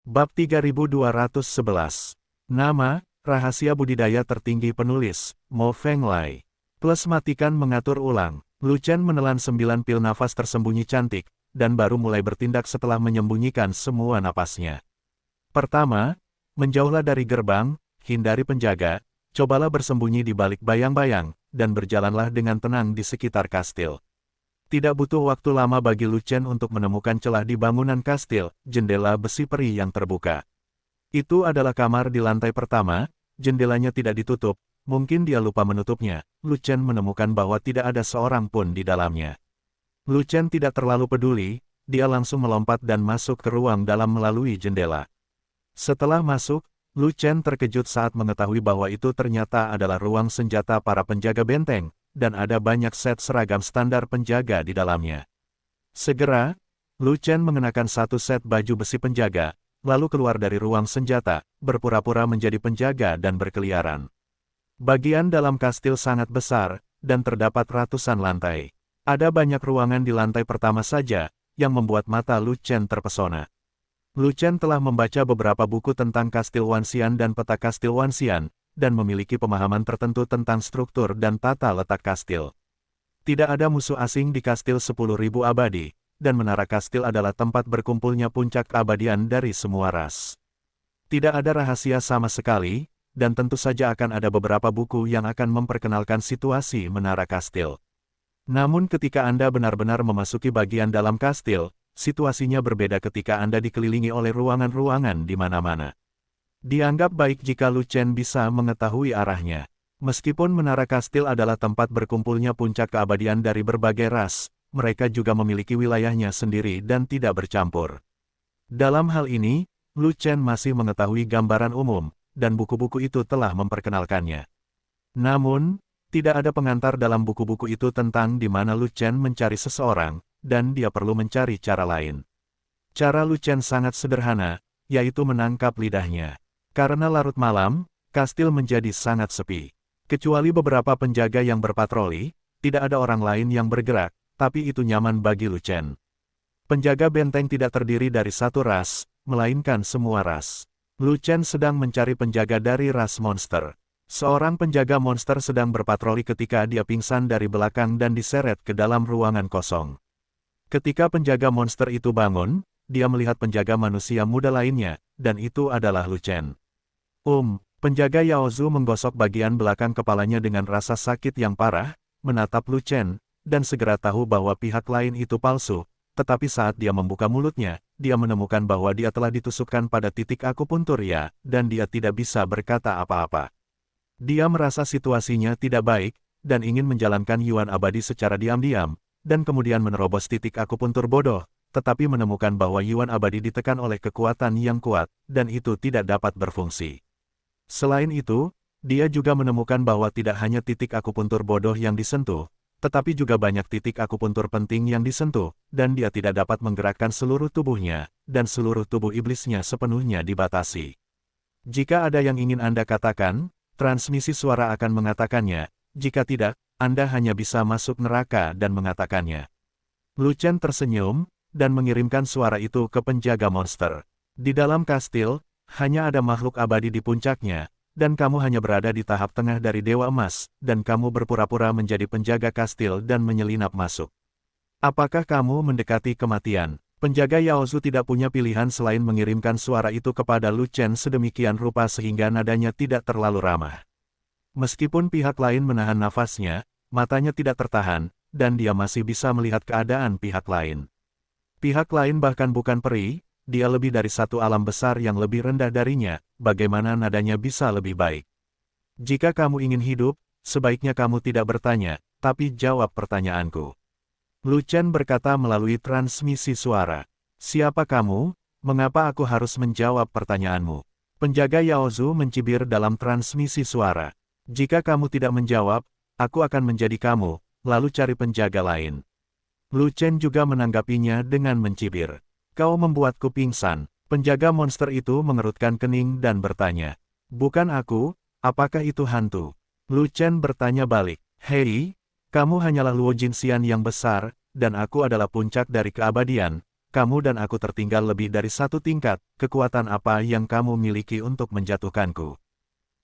Bab 3211. Nama, rahasia budidaya tertinggi penulis, Mo Fenglai. Plus matikan mengatur ulang. Lu Chen menelan 9 pil nafas tersembunyi cantik, dan baru mulai bertindak setelah menyembunyikan semua napasnya. Pertama, menjauhlah dari gerbang, hindari penjaga, cobalah bersembunyi di balik bayang-bayang, dan berjalanlah dengan tenang di sekitar kastil. Tidak butuh waktu lama bagi Lu Chen untuk menemukan celah di bangunan kastil, jendela besi peri yang terbuka. Itu adalah kamar di lantai pertama, jendelanya tidak ditutup, mungkin dia lupa menutupnya. Lu Chen menemukan bahwa tidak ada seorang pun di dalamnya. Lu Chen tidak terlalu peduli, dia langsung melompat dan masuk ke ruang dalam melalui jendela. Setelah masuk, Lu Chen terkejut saat mengetahui bahwa itu ternyata adalah ruang senjata para penjaga benteng, dan ada banyak set seragam standar penjaga di dalamnya. Segera, Lu Chen mengenakan satu set baju besi penjaga, lalu keluar dari ruang senjata, berpura-pura menjadi penjaga dan berkeliaran. Bagian dalam kastil sangat besar, dan terdapat ratusan lantai. Ada banyak ruangan di lantai pertama saja, yang membuat mata Lu Chen terpesona. Lu Chen telah membaca beberapa buku tentang kastil Wanxian dan peta kastil Wanxian, dan memiliki pemahaman tertentu tentang struktur dan tata letak kastil. Tidak ada musuh asing di kastil 10.000 abadi, dan menara kastil adalah tempat berkumpulnya puncak keabadian dari semua ras. Tidak ada rahasia sama sekali, dan tentu saja akan ada beberapa buku yang akan memperkenalkan situasi menara kastil. Namun ketika Anda benar-benar memasuki bagian dalam kastil, situasinya berbeda ketika Anda dikelilingi oleh ruangan-ruangan di mana-mana. Dianggap baik jika Lu Chen bisa mengetahui arahnya. Meskipun menara kastil adalah tempat berkumpulnya puncak keabadian dari berbagai ras, mereka juga memiliki wilayahnya sendiri dan tidak bercampur. Dalam hal ini, Lu Chen masih mengetahui gambaran umum, dan buku-buku itu telah memperkenalkannya. Namun, tidak ada pengantar dalam buku-buku itu tentang di mana Lu Chen mencari seseorang, dan dia perlu mencari cara lain. Cara Lu Chen sangat sederhana, yaitu menangkap lidahnya. Karena larut malam, kastil menjadi sangat sepi. Kecuali beberapa penjaga yang berpatroli, tidak ada orang lain yang bergerak, tapi itu nyaman bagi Lu Chen. Penjaga benteng tidak terdiri dari satu ras, melainkan semua ras. Lu Chen sedang mencari penjaga dari ras monster. Seorang penjaga monster sedang berpatroli ketika dia pingsan dari belakang dan diseret ke dalam ruangan kosong. Ketika penjaga monster itu bangun, dia melihat penjaga manusia muda lainnya, dan itu adalah Lu Chen. Penjaga Yao Zhu menggosok bagian belakang kepalanya dengan rasa sakit yang parah, menatap Lu Chen, dan segera tahu bahwa pihak lain itu palsu, tetapi saat dia membuka mulutnya, dia menemukan bahwa dia telah ditusukkan pada titik akupuntur ya, dan dia tidak bisa berkata apa-apa. Dia merasa situasinya tidak baik, dan ingin menjalankan Yuan abadi secara diam-diam, dan kemudian menerobos titik akupuntur bodoh, tetapi menemukan bahwa Yuan abadi ditekan oleh kekuatan yang kuat, dan itu tidak dapat berfungsi. Selain itu, dia juga menemukan bahwa tidak hanya titik akupuntur bodoh yang disentuh, tetapi juga banyak titik akupuntur penting yang disentuh, dan dia tidak dapat menggerakkan seluruh tubuhnya, dan seluruh tubuh iblisnya sepenuhnya dibatasi. Jika ada yang ingin Anda katakan, transmisi suara akan mengatakannya, jika tidak, Anda hanya bisa masuk neraka dan mengatakannya. Lu Chen tersenyum, dan mengirimkan suara itu ke penjaga monster. Di dalam kastil, hanya ada makhluk abadi di puncaknya, dan kamu hanya berada di tahap tengah dari Dewa Emas, dan kamu berpura-pura menjadi penjaga kastil dan menyelinap masuk. Apakah kamu mendekati kematian? Penjaga Yao Zhu tidak punya pilihan selain mengirimkan suara itu kepada Lu Chen sedemikian rupa sehingga nadanya tidak terlalu ramah. Meskipun pihak lain menahan nafasnya, matanya tidak tertahan, dan dia masih bisa melihat keadaan pihak lain. Pihak lain bahkan bukan peri, dia lebih dari satu alam besar yang lebih rendah darinya, bagaimana nadanya bisa lebih baik. Jika kamu ingin hidup, sebaiknya kamu tidak bertanya, tapi jawab pertanyaanku. Lu Chen berkata melalui transmisi suara. Siapa kamu? Mengapa aku harus menjawab pertanyaanmu? Penjaga Yao Zhu mencibir dalam transmisi suara. Jika kamu tidak menjawab, aku akan menjadi kamu, lalu cari penjaga lain. Lu Chen juga menanggapinya dengan mencibir. Kau membuatku pingsan. Penjaga monster itu mengerutkan kening dan bertanya. Bukan aku, apakah itu hantu? Lu Chen bertanya balik. Hei, kamu hanyalah Luo Jinxian yang besar, dan aku adalah puncak dari keabadian, kamu dan aku tertinggal lebih dari satu tingkat, kekuatan apa yang kamu miliki untuk menjatuhkanku?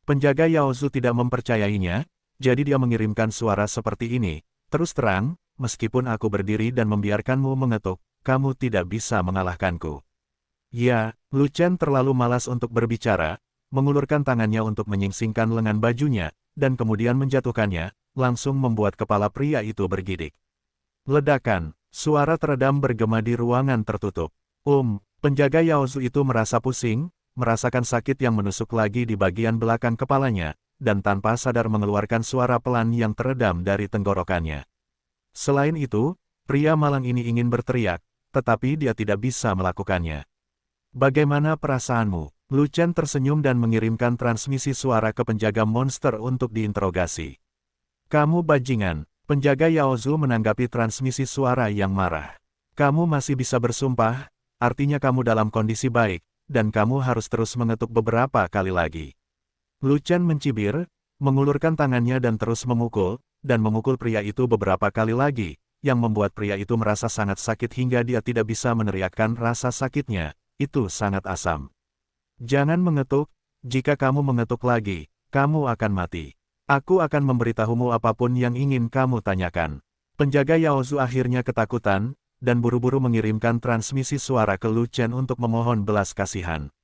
Penjaga Yaozu tidak mempercayainya, jadi dia mengirimkan suara seperti ini, terus terang, meskipun aku berdiri dan membiarkanmu mengetuk, kamu tidak bisa mengalahkanku. Ya, Lu Chen terlalu malas untuk berbicara, mengulurkan tangannya untuk menyingsingkan lengan bajunya, dan kemudian menjatuhkannya, langsung membuat kepala pria itu bergidik. Ledakan, suara teredam bergema di ruangan tertutup. Penjaga Yaozu itu merasa pusing, merasakan sakit yang menusuk lagi di bagian belakang kepalanya, dan tanpa sadar mengeluarkan suara pelan yang teredam dari tenggorokannya. Selain itu, pria malang ini ingin berteriak, tetapi dia tidak bisa melakukannya. Bagaimana perasaanmu? Lu Chen tersenyum dan mengirimkan transmisi suara ke penjaga monster untuk diinterogasi. Kamu bajingan. Penjaga Yaozu menanggapi transmisi suara yang marah. Kamu masih bisa bersumpah, artinya kamu dalam kondisi baik, dan kamu harus terus mengetuk beberapa kali lagi. Lu Chen mencibir, mengulurkan tangannya dan terus memukul pria itu beberapa kali lagi, yang membuat pria itu merasa sangat sakit hingga dia tidak bisa meneriakkan rasa sakitnya, itu sangat asam. Jangan mengetuk, jika kamu mengetuk lagi, kamu akan mati. Aku akan memberitahumu apapun yang ingin kamu tanyakan. Penjaga Yaozu akhirnya ketakutan, dan buru-buru mengirimkan transmisi suara ke Lu Chen untuk memohon belas kasihan.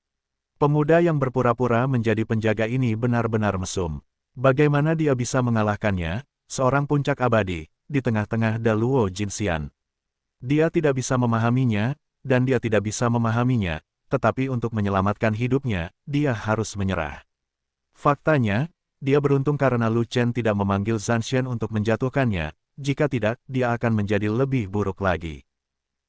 Pemuda yang berpura-pura menjadi penjaga ini benar-benar mesum. Bagaimana dia bisa mengalahkannya, seorang puncak abadi, di tengah-tengah Daluo Jinxian. Dia tidak bisa memahaminya, dan dia tidak bisa memahaminya, tetapi untuk menyelamatkan hidupnya, dia harus menyerah. Faktanya, dia beruntung karena Lu Chen tidak memanggil Zanshen untuk menjatuhkannya, jika tidak, dia akan menjadi lebih buruk lagi.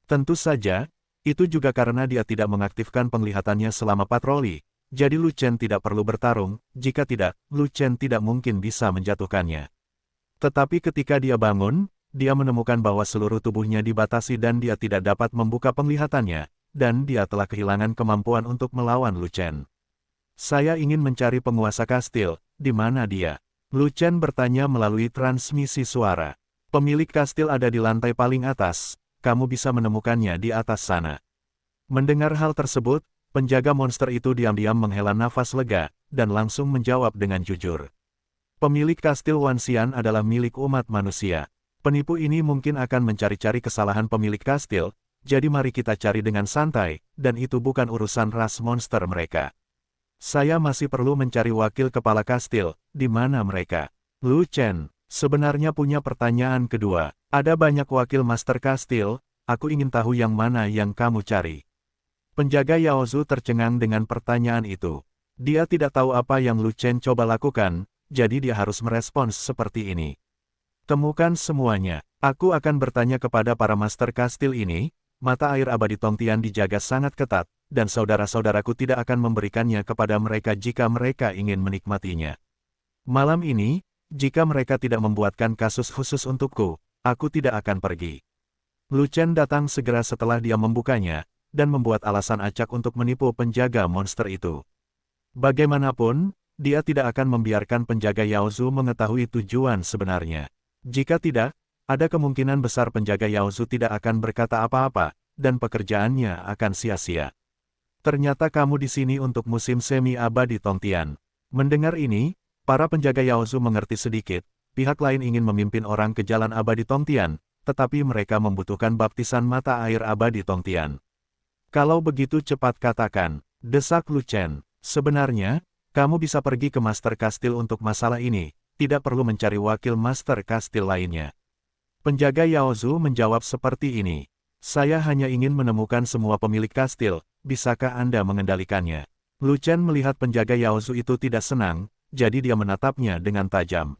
Tentu saja, itu juga karena dia tidak mengaktifkan penglihatannya selama patroli, jadi Lu Chen tidak perlu bertarung, jika tidak, Lu Chen tidak mungkin bisa menjatuhkannya. Tetapi ketika dia bangun, dia menemukan bahwa seluruh tubuhnya dibatasi dan dia tidak dapat membuka penglihatannya, dan dia telah kehilangan kemampuan untuk melawan Lu Chen. Saya ingin mencari penguasa kastil, di mana dia? Lu Chen bertanya melalui transmisi suara. Pemilik kastil ada di lantai paling atas, kamu bisa menemukannya di atas sana. Mendengar hal tersebut, penjaga monster itu diam-diam menghela nafas lega, dan langsung menjawab dengan jujur. Pemilik kastil Wanxian adalah milik umat manusia. Penipu ini mungkin akan mencari-cari kesalahan pemilik kastil, jadi mari kita cari dengan santai, dan itu bukan urusan ras monster mereka. Saya masih perlu mencari wakil kepala kastil, di mana mereka? Lu Chen, sebenarnya punya pertanyaan kedua. Ada banyak wakil master kastil, aku ingin tahu yang mana yang kamu cari. Penjaga Yaozu tercengang dengan pertanyaan itu. Dia tidak tahu apa yang Lu Chen coba lakukan, jadi dia harus merespons seperti ini. Temukan semuanya. Aku akan bertanya kepada para master kastil ini, mata air abadi Tongtian dijaga sangat ketat, dan saudara-saudaraku tidak akan memberikannya kepada mereka jika mereka ingin menikmatinya. Malam ini, jika mereka tidak membuatkan kasus khusus untukku, aku tidak akan pergi. Lu Chen datang segera setelah dia membukanya, dan membuat alasan acak untuk menipu penjaga monster itu. Bagaimanapun, dia tidak akan membiarkan penjaga Yaozu mengetahui tujuan sebenarnya. Jika tidak, ada kemungkinan besar penjaga Yaozu tidak akan berkata apa-apa, dan pekerjaannya akan sia-sia. Ternyata kamu di sini untuk musim semi abadi Tongtian. Mendengar ini, para penjaga Yaozu mengerti sedikit, pihak lain ingin memimpin orang ke jalan abadi Tongtian, tetapi mereka membutuhkan baptisan mata air abadi Tongtian. Kalau begitu cepat katakan, desak Lu Chen. Sebenarnya, kamu bisa pergi ke Master Kastil untuk masalah ini, tidak perlu mencari wakil Master Kastil lainnya. Penjaga Yaozu menjawab seperti ini. Saya hanya ingin menemukan semua pemilik kastil, bisakah Anda mengendalikannya? Lu Chen melihat penjaga Yaozu itu tidak senang, jadi dia menatapnya dengan tajam.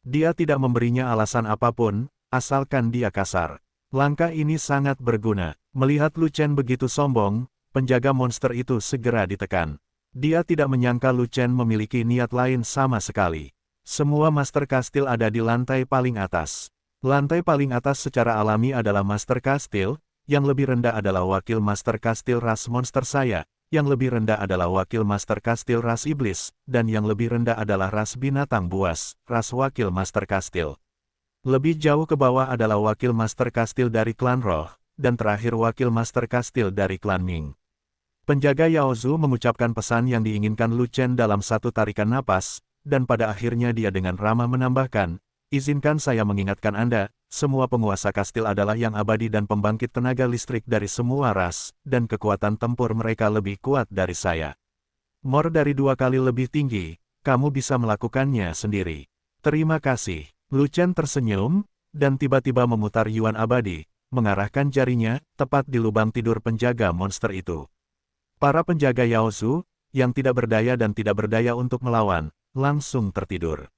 Dia tidak memberinya alasan apapun, asalkan dia kasar. Langkah ini sangat berguna. Melihat Lu Chen begitu sombong, penjaga monster itu segera ditekan. Dia tidak menyangka Lu Chen memiliki niat lain sama sekali. Semua master kastil ada di lantai paling atas. Lantai paling atas secara alami adalah Master Kastil, yang lebih rendah adalah Wakil Master Kastil ras monster saya, yang lebih rendah adalah Wakil Master Kastil ras iblis, dan yang lebih rendah adalah ras binatang buas, ras Wakil Master Kastil. Lebih jauh ke bawah adalah Wakil Master Kastil dari klan roh, dan terakhir wakil Master Kastil dari klan Ming. Penjaga Yaozu mengucapkan pesan yang diinginkan Lu Chen dalam satu tarikan napas, dan pada akhirnya dia dengan ramah menambahkan, izinkan saya mengingatkan Anda, semua penguasa kastil adalah yang abadi dan pembangkit tenaga listrik dari semua ras, dan kekuatan tempur mereka lebih kuat dari saya. More dari 2 kali lebih tinggi, kamu bisa melakukannya sendiri. Terima kasih. Lu Chen tersenyum, dan tiba-tiba memutar Yuan abadi, mengarahkan jarinya, tepat di lubang tidur penjaga monster itu. Para penjaga Yaozu, yang tidak berdaya dan tidak berdaya untuk melawan, langsung tertidur.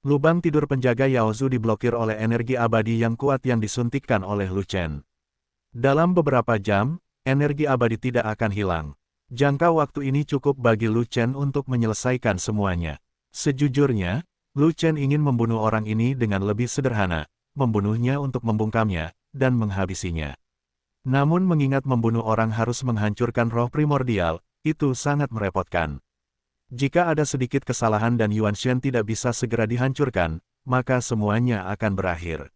Lubang tidur penjaga Yaozu diblokir oleh energi abadi yang kuat yang disuntikkan oleh Lu Chen. Dalam beberapa jam, energi abadi tidak akan hilang. Jangka waktu ini cukup bagi Lu Chen untuk menyelesaikan semuanya. Sejujurnya, Lu Chen ingin membunuh orang ini dengan lebih sederhana, membunuhnya untuk membungkamnya, dan menghabisinya. Namun mengingat membunuh orang harus menghancurkan roh primordial, itu sangat merepotkan. Jika ada sedikit kesalahan dan Yuan Shen tidak bisa segera dihancurkan, maka semuanya akan berakhir.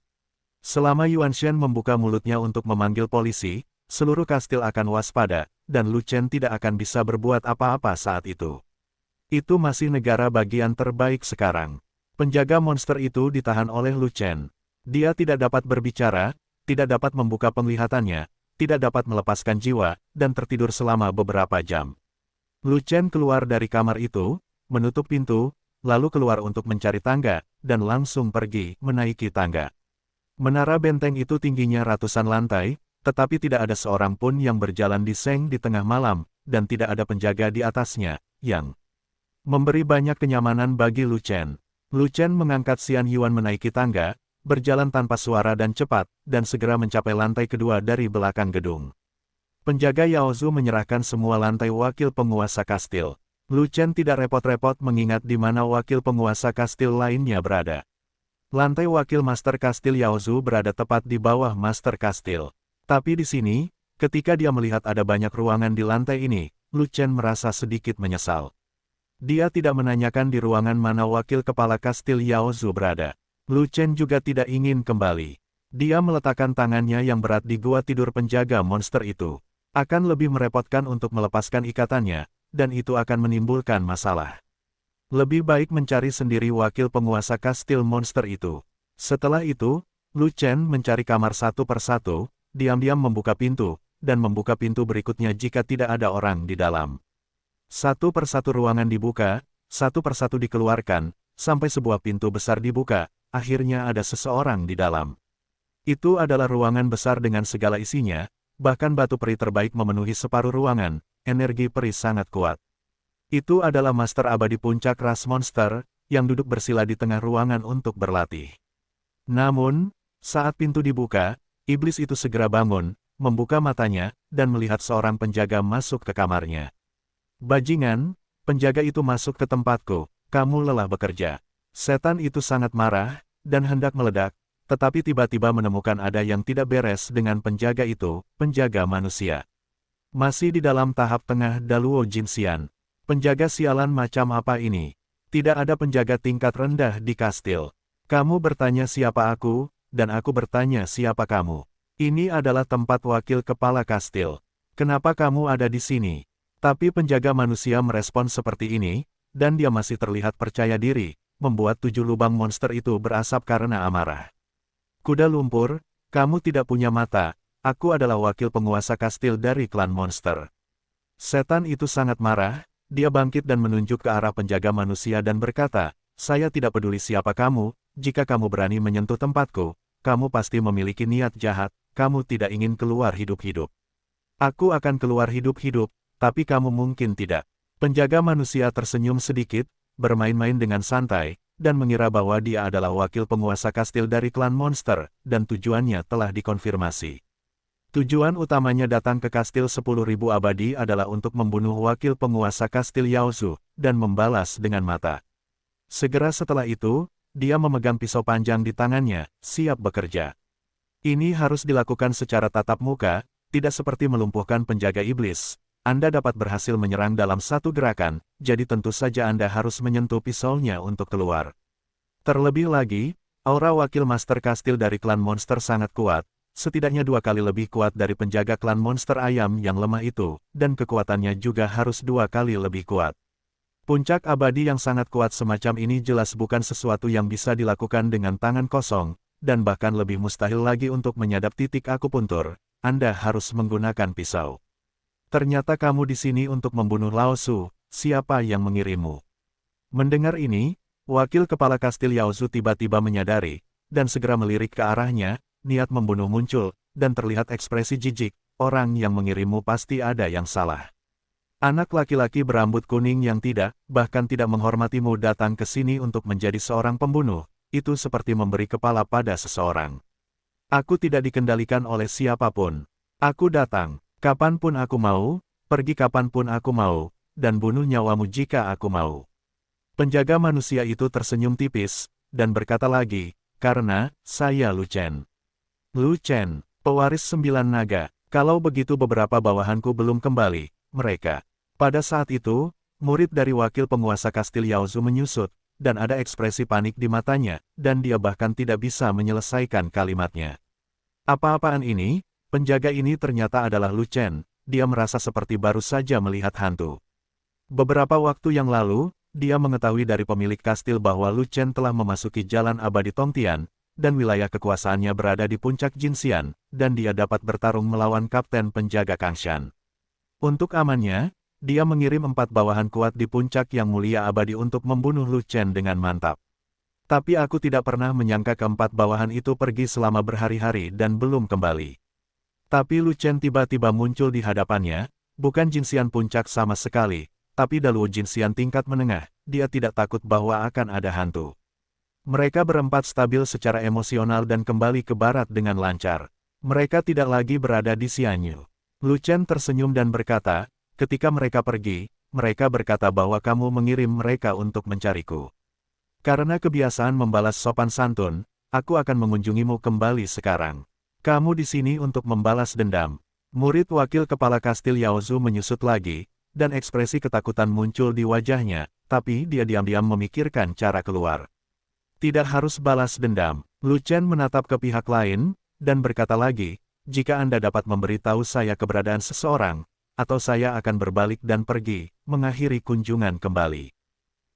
Selama Yuan Shen membuka mulutnya untuk memanggil polisi, seluruh kastil akan waspada, dan Lu Chen tidak akan bisa berbuat apa-apa saat itu. Itu masih negara bagian terbaik sekarang. Penjaga monster itu ditahan oleh Lu Chen. Dia tidak dapat berbicara, tidak dapat membuka penglihatannya, tidak dapat melepaskan jiwa, dan tertidur selama beberapa jam. Lu Chen keluar dari kamar itu, menutup pintu, lalu keluar untuk mencari tangga, dan langsung pergi menaiki tangga. Menara benteng itu tingginya ratusan lantai, tetapi tidak ada seorang pun yang berjalan di seng di tengah malam, dan tidak ada penjaga di atasnya, yang memberi banyak kenyamanan bagi Lu Chen. Lu Chen mengangkat Xian Yuan menaiki tangga, berjalan tanpa suara dan cepat, dan segera mencapai lantai kedua dari belakang gedung. Penjaga Yaozu menyerahkan semua lantai wakil penguasa kastil. Lu Chen tidak repot-repot mengingat di mana wakil penguasa kastil lainnya berada. Lantai wakil Master Kastil Yaozu berada tepat di bawah Master Kastil. Tapi di sini, ketika dia melihat ada banyak ruangan di lantai ini, Lu Chen merasa sedikit menyesal. Dia tidak menanyakan di ruangan mana wakil kepala kastil Yaozu berada. Lu Chen juga tidak ingin kembali. Dia meletakkan tangannya yang berat di gua tidur penjaga monster itu. Akan lebih merepotkan untuk melepaskan ikatannya, dan itu akan menimbulkan masalah. Lebih baik mencari sendiri wakil penguasa kastil monster itu. Setelah itu, Lu Chen mencari kamar satu persatu, diam-diam membuka pintu, dan membuka pintu berikutnya jika tidak ada orang di dalam. Satu persatu ruangan dibuka, satu persatu dikeluarkan, sampai sebuah pintu besar dibuka, akhirnya ada seseorang di dalam. Itu adalah ruangan besar dengan segala isinya, bahkan batu peri terbaik memenuhi separuh ruangan, energi peri sangat kuat. Itu adalah Master Abadi Puncak Ras Monster, yang duduk bersila di tengah ruangan untuk berlatih. Namun, saat pintu dibuka, iblis itu segera bangun, membuka matanya, dan melihat seorang penjaga masuk ke kamarnya. Bajingan, penjaga itu masuk ke tempatku, kamu lelah bekerja. Setan itu sangat marah, dan hendak meledak, tetapi tiba-tiba menemukan ada yang tidak beres dengan penjaga itu, penjaga manusia. Masih di dalam tahap tengah Daluo Jinxian. Penjaga sialan macam apa ini? Tidak ada penjaga tingkat rendah di kastil. Kamu bertanya siapa aku, dan aku bertanya siapa kamu. Ini adalah tempat wakil kepala kastil. Kenapa kamu ada di sini? Tapi penjaga manusia merespon seperti ini, dan dia masih terlihat percaya diri, membuat 7 lubang monster itu berasap karena amarah. Kuda lumpur, kamu tidak punya mata, aku adalah wakil penguasa kastil dari klan monster. Setan itu sangat marah, dia bangkit dan menunjuk ke arah penjaga manusia dan berkata, saya tidak peduli siapa kamu, jika kamu berani menyentuh tempatku, kamu pasti memiliki niat jahat, kamu tidak ingin keluar hidup-hidup. Aku akan keluar hidup-hidup, tapi kamu mungkin tidak. Penjaga manusia tersenyum sedikit, bermain-main dengan santai, dan mengira bahwa dia adalah wakil penguasa kastil dari klan monster, dan tujuannya telah dikonfirmasi. Tujuan utamanya datang ke kastil 10.000 abadi adalah untuk membunuh wakil penguasa kastil Yaozu, dan membalas dengan mata. Segera setelah itu, dia memegang pisau panjang di tangannya, siap bekerja. Ini harus dilakukan secara tatap muka, tidak seperti melumpuhkan penjaga iblis. Anda dapat berhasil menyerang dalam satu gerakan, jadi tentu saja Anda harus menyentuh pisaunya untuk keluar. Terlebih lagi, aura wakil Master Kastil dari klan monster sangat kuat, setidaknya 2 kali lebih kuat dari penjaga klan monster ayam yang lemah itu, dan kekuatannya juga harus 2 kali lebih kuat. Puncak abadi yang sangat kuat semacam ini jelas bukan sesuatu yang bisa dilakukan dengan tangan kosong, dan bahkan lebih mustahil lagi untuk menyadap titik akupuntur. Anda harus menggunakan pisau. Ternyata kamu di sini untuk membunuh Lao Su, siapa yang mengirimmu? Mendengar ini, wakil kepala kastil Yao Zu tiba-tiba menyadari, dan segera melirik ke arahnya, niat membunuh muncul, dan terlihat ekspresi jijik, orang yang mengirimmu pasti ada yang salah. Anak laki-laki berambut kuning yang bahkan tidak menghormatimu datang ke sini untuk menjadi seorang pembunuh, itu seperti memberi kepala pada seseorang. Aku tidak dikendalikan oleh siapapun. Aku datang, kapanpun aku mau, pergi kapanpun aku mau, dan bunuh nyawamu jika aku mau. Penjaga manusia itu tersenyum tipis, dan berkata lagi, karena, saya Lu Chen. Lu Chen, pewaris 9 naga, kalau begitu beberapa bawahanku belum kembali, mereka. Pada saat itu, murid dari wakil penguasa kastil Yao Zu menyusut, dan ada ekspresi panik di matanya, dan dia bahkan tidak bisa menyelesaikan kalimatnya. Apa-apaan ini? Penjaga ini ternyata adalah Lu Chen, dia merasa seperti baru saja melihat hantu. Beberapa waktu yang lalu, dia mengetahui dari pemilik kastil bahwa Lu Chen telah memasuki jalan abadi Tongtian, dan wilayah kekuasaannya berada di puncak Jinxian, dan dia dapat bertarung melawan kapten penjaga Kangshan. Untuk amannya, dia mengirim 4 bawahan kuat di puncak yang mulia abadi untuk membunuh Lu Chen dengan mantap. Tapi aku tidak pernah menyangka keempat bawahan itu pergi selama berhari-hari dan belum kembali. Tapi Lu Chen tiba-tiba muncul di hadapannya, bukan Jinxian puncak sama sekali, tapi Daluo Jinxian tingkat menengah, dia tidak takut bahwa akan ada hantu. Mereka berempat stabil secara emosional dan kembali ke barat dengan lancar. Mereka tidak lagi berada di Xianyu. Lu Chen tersenyum dan berkata, ketika mereka pergi, mereka berkata bahwa kamu mengirim mereka untuk mencariku. Karena kebiasaan membalas sopan santun, aku akan mengunjungimu kembali sekarang. Kamu di sini untuk membalas dendam. Murid wakil kepala kastil Yao Zu menyusut lagi, dan ekspresi ketakutan muncul di wajahnya, tapi dia diam-diam memikirkan cara keluar. Tidak harus balas dendam. Lu Chen menatap ke pihak lain, dan berkata lagi, jika Anda dapat memberitahu saya keberadaan seseorang, atau saya akan berbalik dan pergi, mengakhiri kunjungan kembali.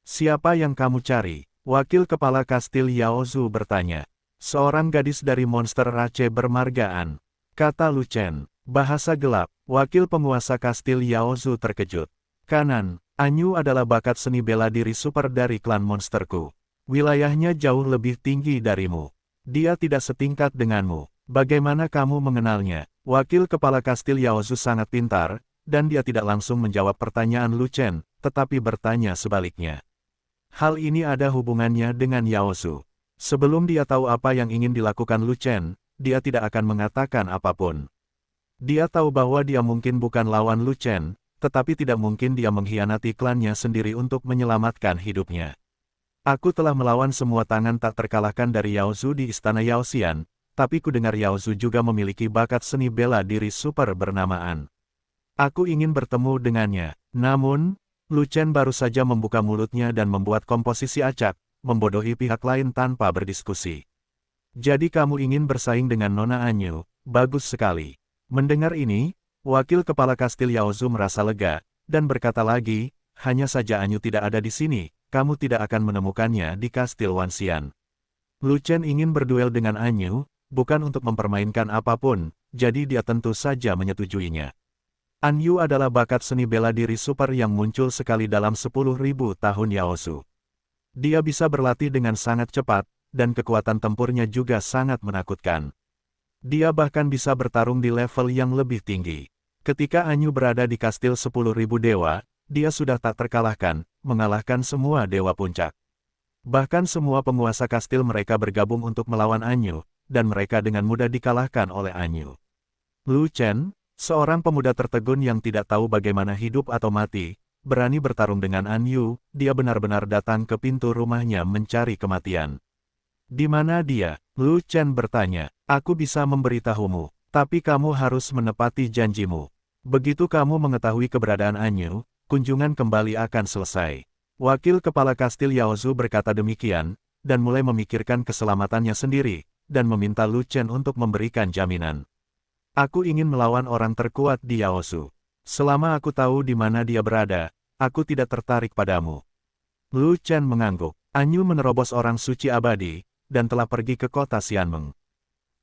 Siapa yang kamu cari? Wakil kepala kastil Yao Zu bertanya. Seorang gadis dari monster race bermargaan, kata Lu Chen. Bahasa gelap, wakil penguasa kastil Yao Zu terkejut. Kanan, Anyu adalah bakat seni bela diri super dari klan monsterku. Wilayahnya jauh lebih tinggi darimu. Dia tidak setingkat denganmu. Bagaimana kamu mengenalnya? Wakil kepala kastil Yao Zu sangat pintar, dan dia tidak langsung menjawab pertanyaan Lu Chen, tetapi bertanya sebaliknya. Hal ini ada hubungannya dengan Yao Zu. Sebelum dia tahu apa yang ingin dilakukan Lu Chen, dia tidak akan mengatakan apapun. Dia tahu bahwa dia mungkin bukan lawan Lu Chen, tetapi tidak mungkin dia mengkhianati klannya sendiri untuk menyelamatkan hidupnya. Aku telah melawan semua tangan tak terkalahkan dari Yao Zu di istana Yao Xian, tapi ku dengar Yao Zu juga memiliki bakat seni bela diri super bernamaan. Aku ingin bertemu dengannya. Namun, Lu Chen baru saja membuka mulutnya dan membuat komposisi acak, membodohi pihak lain tanpa berdiskusi. Jadi kamu ingin bersaing dengan Nona Anyu? Bagus sekali. Mendengar ini, wakil kepala kastil Yao Zu merasa lega, dan berkata lagi, hanya saja Anyu tidak ada di sini, kamu tidak akan menemukannya di kastil Wanxian. Lu Chen ingin berduel dengan Anyu, bukan untuk mempermainkan apapun, jadi dia tentu saja menyetujuinya. Anyu adalah bakat seni bela diri super yang muncul sekali dalam 10.000 tahun Yao Zu. Dia bisa berlatih dengan sangat cepat, dan kekuatan tempurnya juga sangat menakutkan. Dia bahkan bisa bertarung di level yang lebih tinggi. Ketika Anyu berada di kastil 10.000 dewa, dia sudah tak terkalahkan, mengalahkan semua dewa puncak. Bahkan semua penguasa kastil mereka bergabung untuk melawan Anyu, dan mereka dengan mudah dikalahkan oleh Anyu. Lu Chen, seorang pemuda tertegun yang tidak tahu bagaimana hidup atau mati, berani bertarung dengan Anyu, dia benar-benar datang ke pintu rumahnya mencari kematian. Di mana dia? Lu Chen bertanya. Aku bisa memberitahumu, tapi kamu harus menepati janjimu. Begitu kamu mengetahui keberadaan Anyu, kunjungan kembali akan selesai. Wakil kepala kastil Yao Zu berkata demikian, dan mulai memikirkan keselamatannya sendiri, dan meminta Lu Chen untuk memberikan jaminan. Aku ingin melawan orang terkuat di Yaosu. Selama aku tahu di mana dia berada, aku tidak tertarik padamu. Lu Chen mengangguk. Anyu menerobos orang suci abadi, dan telah pergi ke kota Xianmeng.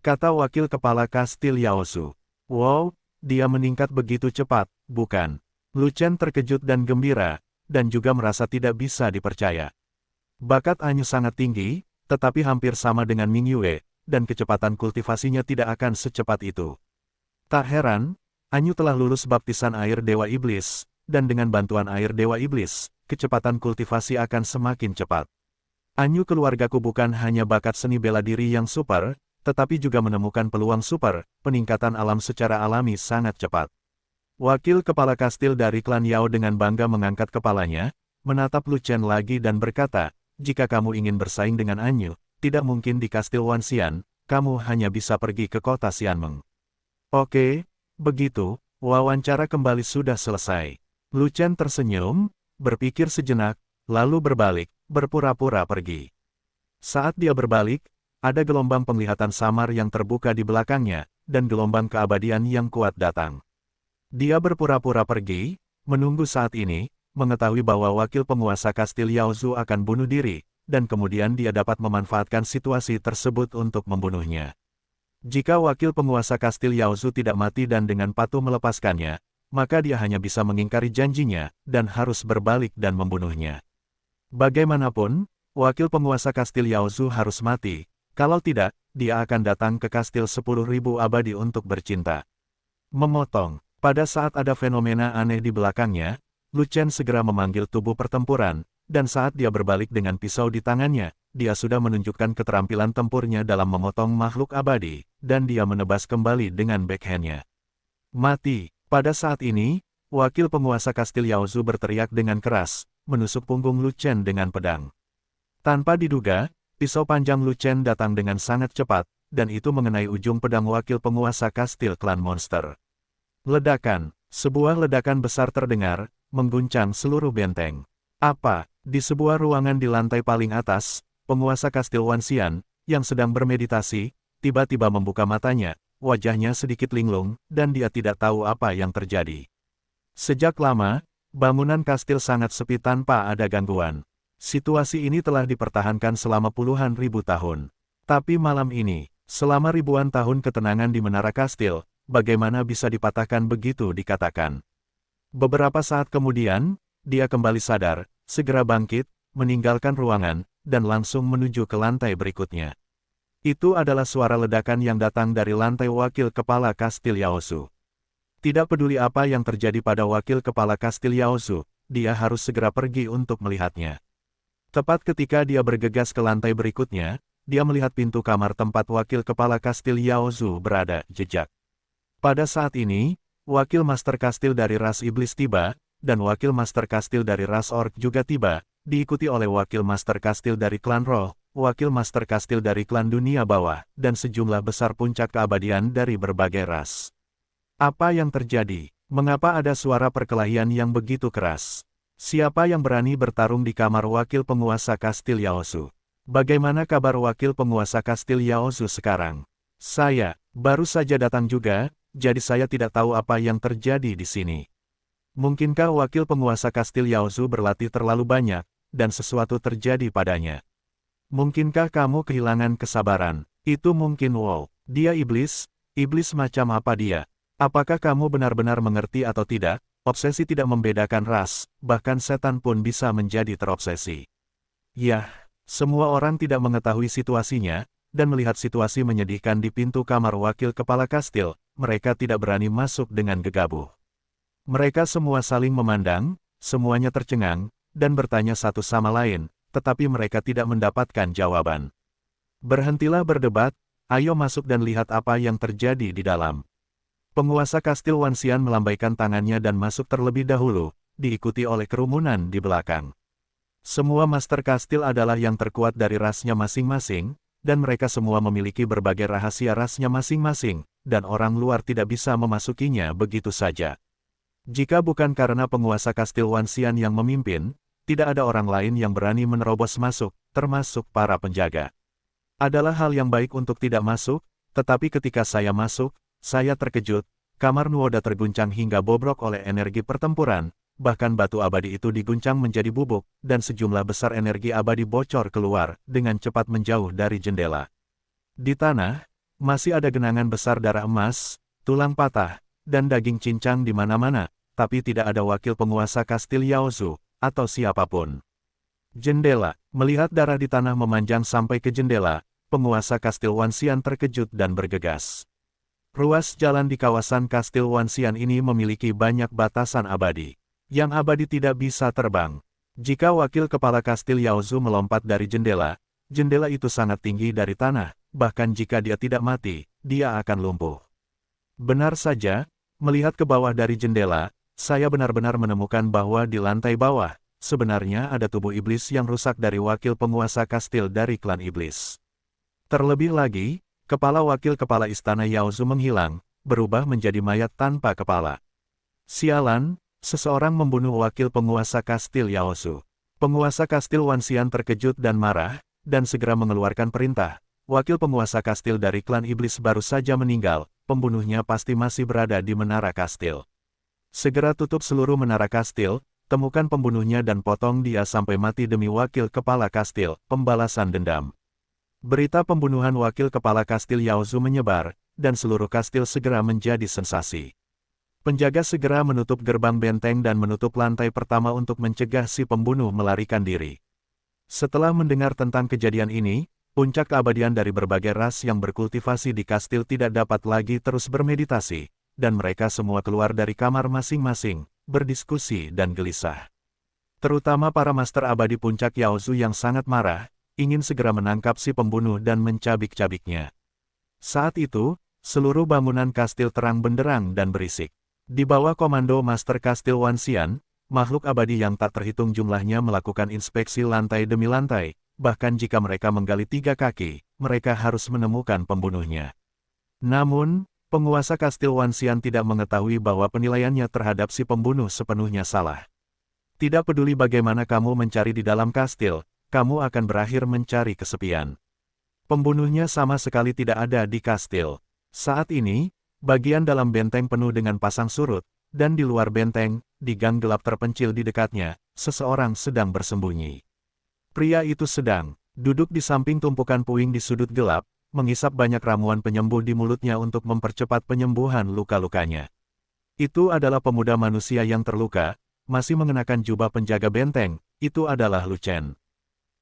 Kata wakil kepala kastil Yaosu. Wow, dia meningkat begitu cepat, bukan? Lu Chen terkejut dan gembira, dan juga merasa tidak bisa dipercaya. Bakat Anyu sangat tinggi, tetapi hampir sama dengan Ming Yue, dan kecepatan kultivasinya tidak akan secepat itu. Tak heran, Anyu telah lulus baptisan air Dewa Iblis, dan dengan bantuan air Dewa Iblis, kecepatan kultivasi akan semakin cepat. Anyu keluargaku bukan hanya bakat seni bela diri yang super, tetapi juga menemukan peluang super, peningkatan alam secara alami sangat cepat. Wakil kepala kastil dari klan Yao dengan bangga mengangkat kepalanya, menatap Lu Chen lagi dan berkata, jika kamu ingin bersaing dengan Anyu, tidak mungkin di kastil Wanxian, kamu hanya bisa pergi ke kota Xianmeng. Oke, begitu, wawancara kembali sudah selesai. Lu Chen tersenyum, berpikir sejenak, lalu berbalik, berpura-pura pergi. Saat dia berbalik, ada gelombang penglihatan samar yang terbuka di belakangnya, dan gelombang keabadian yang kuat datang. Dia berpura-pura pergi, menunggu saat ini, mengetahui bahwa wakil penguasa kastil Yaozu akan bunuh diri, dan kemudian dia dapat memanfaatkan situasi tersebut untuk membunuhnya. Jika wakil penguasa kastil Yaozu tidak mati dan dengan patuh melepaskannya, maka dia hanya bisa mengingkari janjinya, dan harus berbalik dan membunuhnya. Bagaimanapun, wakil penguasa kastil Yaozu harus mati, kalau tidak, dia akan datang ke kastil 10.000 abadi untuk bercinta. Memotong. Pada saat ada fenomena aneh di belakangnya, Lu Chen segera memanggil tubuh pertempuran, dan saat dia berbalik dengan pisau di tangannya, dia sudah menunjukkan keterampilan tempurnya dalam memotong makhluk abadi, dan dia menebas kembali dengan backhandnya. Mati. Pada saat ini, wakil penguasa kastil Yaozu berteriak dengan keras, menusuk punggung Lu Chen dengan pedang. Tanpa diduga, pisau panjang Lu Chen datang dengan sangat cepat, dan itu mengenai ujung pedang wakil penguasa kastil klan monster. Ledakan. Sebuah ledakan besar terdengar, mengguncang seluruh benteng. Apa? Di sebuah ruangan di lantai paling atas, penguasa kastil Wanxian, yang sedang bermeditasi, tiba-tiba membuka matanya, wajahnya sedikit linglung, dan dia tidak tahu apa yang terjadi. Sejak lama, bangunan kastil sangat sepi tanpa ada gangguan. Situasi ini telah dipertahankan selama puluhan ribu tahun. Tapi malam ini, selama ribuan tahun ketenangan di menara kastil, bagaimana bisa dipatahkan begitu dikatakan. Beberapa saat kemudian, dia kembali sadar, segera bangkit, meninggalkan ruangan, dan langsung menuju ke lantai berikutnya. Itu adalah suara ledakan yang datang dari lantai wakil kepala kastil Yaozu. Tidak peduli apa yang terjadi pada wakil kepala kastil Yaozu, dia harus segera pergi untuk melihatnya. Tepat ketika dia bergegas ke lantai berikutnya, dia melihat pintu kamar tempat wakil kepala kastil Yaozu berada, jejak. Pada saat ini, wakil master kastil dari ras iblis tiba, dan wakil master kastil dari ras orc juga tiba, diikuti oleh wakil master kastil dari klan roh, wakil master kastil dari klan dunia bawah, dan sejumlah besar puncak keabadian dari berbagai ras. Apa yang terjadi? Mengapa ada suara perkelahian yang begitu keras? Siapa yang berani bertarung di kamar wakil penguasa kastil Yaozu? Bagaimana kabar wakil penguasa kastil Yaozu sekarang? Saya baru saja datang juga, jadi saya tidak tahu apa yang terjadi di sini. Mungkinkah wakil penguasa kastil Yaozu berlatih terlalu banyak, dan sesuatu terjadi padanya? Mungkinkah kamu kehilangan kesabaran? Itu mungkin. Wow, dia iblis? Iblis macam apa dia? Apakah kamu benar-benar mengerti atau tidak? Obsesi tidak membedakan ras, bahkan setan pun bisa menjadi terobsesi. Yah, semua orang tidak mengetahui situasinya, dan melihat situasi menyedihkan di pintu kamar wakil kepala kastil, mereka tidak berani masuk dengan gegabah. Mereka semua saling memandang, semuanya tercengang, dan bertanya satu sama lain, tetapi mereka tidak mendapatkan jawaban. Berhentilah berdebat, ayo masuk dan lihat apa yang terjadi di dalam. Penguasa kastil Wanxian melambaikan tangannya dan masuk terlebih dahulu, diikuti oleh kerumunan di belakang. Semua master kastil adalah yang terkuat dari rasnya masing-masing, dan mereka semua memiliki berbagai rahasia rasnya masing-masing, dan orang luar tidak bisa memasukinya begitu saja. Jika bukan karena penguasa kastil Wanxian yang memimpin, tidak ada orang lain yang berani menerobos masuk, termasuk para penjaga. Adalah hal yang baik untuk tidak masuk, tetapi ketika saya masuk, saya terkejut, kamar Nuoda terguncang hingga bobrok oleh energi pertempuran, bahkan batu abadi itu diguncang menjadi bubuk, dan sejumlah besar energi abadi bocor keluar, dengan cepat menjauh dari jendela. Di tanah, masih ada genangan besar darah emas, tulang patah, dan daging cincang di mana-mana, tapi tidak ada wakil penguasa kastil Yaozu, atau siapapun. Jendela, melihat darah di tanah memanjang sampai ke jendela, penguasa kastil Wanxian terkejut dan bergegas. Ruas jalan di kawasan kastil Wanxian ini memiliki banyak batasan abadi. Yang abadi tidak bisa terbang. Jika wakil kepala kastil Yaozu melompat dari jendela, jendela itu sangat tinggi dari tanah, bahkan jika dia tidak mati, dia akan lumpuh. Benar saja, melihat ke bawah dari jendela, saya benar-benar menemukan bahwa di lantai bawah, sebenarnya ada tubuh iblis yang rusak dari wakil penguasa kastil dari klan iblis. Terlebih lagi, kepala wakil kepala istana Yaozu menghilang, berubah menjadi mayat tanpa kepala. Sialan, seseorang membunuh wakil penguasa kastil Yaozu. Penguasa kastil Wanxian terkejut dan marah, dan segera mengeluarkan perintah. Wakil penguasa kastil dari klan iblis baru saja meninggal, pembunuhnya pasti masih berada di menara kastil. Segera tutup seluruh menara kastil, temukan pembunuhnya dan potong dia sampai mati demi wakil kepala kastil, pembalasan dendam. Berita pembunuhan wakil kepala kastil Yaozu menyebar, dan seluruh kastil segera menjadi sensasi. Penjaga segera menutup gerbang benteng dan menutup lantai pertama untuk mencegah si pembunuh melarikan diri. Setelah mendengar tentang kejadian ini, puncak keabadian dari berbagai ras yang berkultivasi di kastil tidak dapat lagi terus bermeditasi, dan mereka semua keluar dari kamar masing-masing, berdiskusi dan gelisah. Terutama para master abadi puncak Yaozu yang sangat marah, ingin segera menangkap si pembunuh dan mencabik-cabiknya. Saat itu, seluruh bangunan kastil terang benderang dan berisik. Di bawah komando Master Kastil Wanxian, makhluk abadi yang tak terhitung jumlahnya melakukan inspeksi lantai demi lantai, bahkan jika mereka menggali 3 kaki, mereka harus menemukan pembunuhnya. Namun, penguasa Kastil Wanxian tidak mengetahui bahwa penilaiannya terhadap si pembunuh sepenuhnya salah. Tidak peduli bagaimana kamu mencari di dalam kastil, kamu akan berakhir mencari kesepian. Pembunuhnya sama sekali tidak ada di kastil. Saat ini, bagian dalam benteng penuh dengan pasang surut, dan di luar benteng, di gang gelap terpencil di dekatnya, seseorang sedang bersembunyi. Pria itu sedang duduk di samping tumpukan puing di sudut gelap, menghisap banyak ramuan penyembuh di mulutnya untuk mempercepat penyembuhan luka-lukanya. Itu adalah pemuda manusia yang terluka, masih mengenakan jubah penjaga benteng, itu adalah Lu Chen.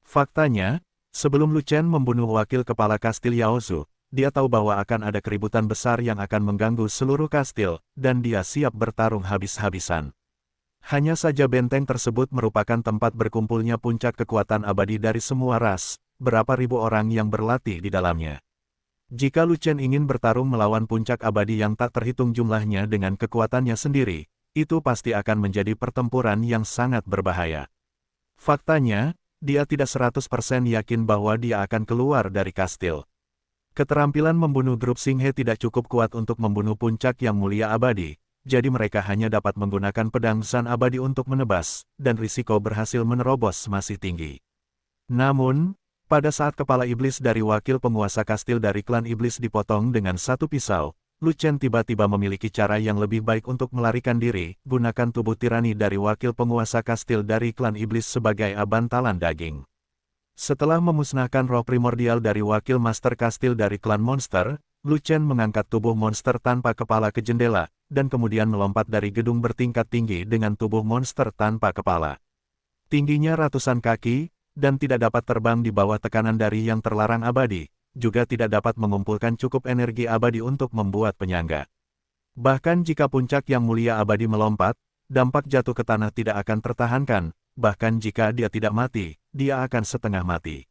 Faktanya, sebelum Lu Chen membunuh wakil kepala kastil Yaozu, dia tahu bahwa akan ada keributan besar yang akan mengganggu seluruh kastil, dan dia siap bertarung habis-habisan. Hanya saja benteng tersebut merupakan tempat berkumpulnya puncak kekuatan abadi dari semua ras, berapa ribu orang yang berlatih di dalamnya. Jika Lu Chen ingin bertarung melawan puncak abadi yang tak terhitung jumlahnya dengan kekuatannya sendiri, itu pasti akan menjadi pertempuran yang sangat berbahaya. Faktanya, dia tidak 100% yakin bahwa dia akan keluar dari kastil. Keterampilan membunuh grup Xinghe tidak cukup kuat untuk membunuh puncak yang mulia abadi, jadi mereka hanya dapat menggunakan pedang Zan abadi untuk menebas, dan risiko berhasil menerobos masih tinggi. Namun, pada saat kepala iblis dari wakil penguasa kastil dari klan iblis dipotong dengan satu pisau, Lu Chen tiba-tiba memiliki cara yang lebih baik untuk melarikan diri, gunakan tubuh tirani dari wakil penguasa kastil dari klan iblis sebagai abantalan daging. Setelah memusnahkan roh primordial dari wakil master kastil dari klan monster, Lu Chen mengangkat tubuh monster tanpa kepala ke jendela, dan kemudian melompat dari gedung bertingkat tinggi dengan tubuh monster tanpa kepala. Tingginya ratusan kaki, dan tidak dapat terbang di bawah tekanan dari yang terlarang abadi, juga tidak dapat mengumpulkan cukup energi abadi untuk membuat penyangga. Bahkan jika puncak yang mulia abadi melompat, dampak jatuh ke tanah tidak akan tertahankan, bahkan jika dia tidak mati, dia akan setengah mati.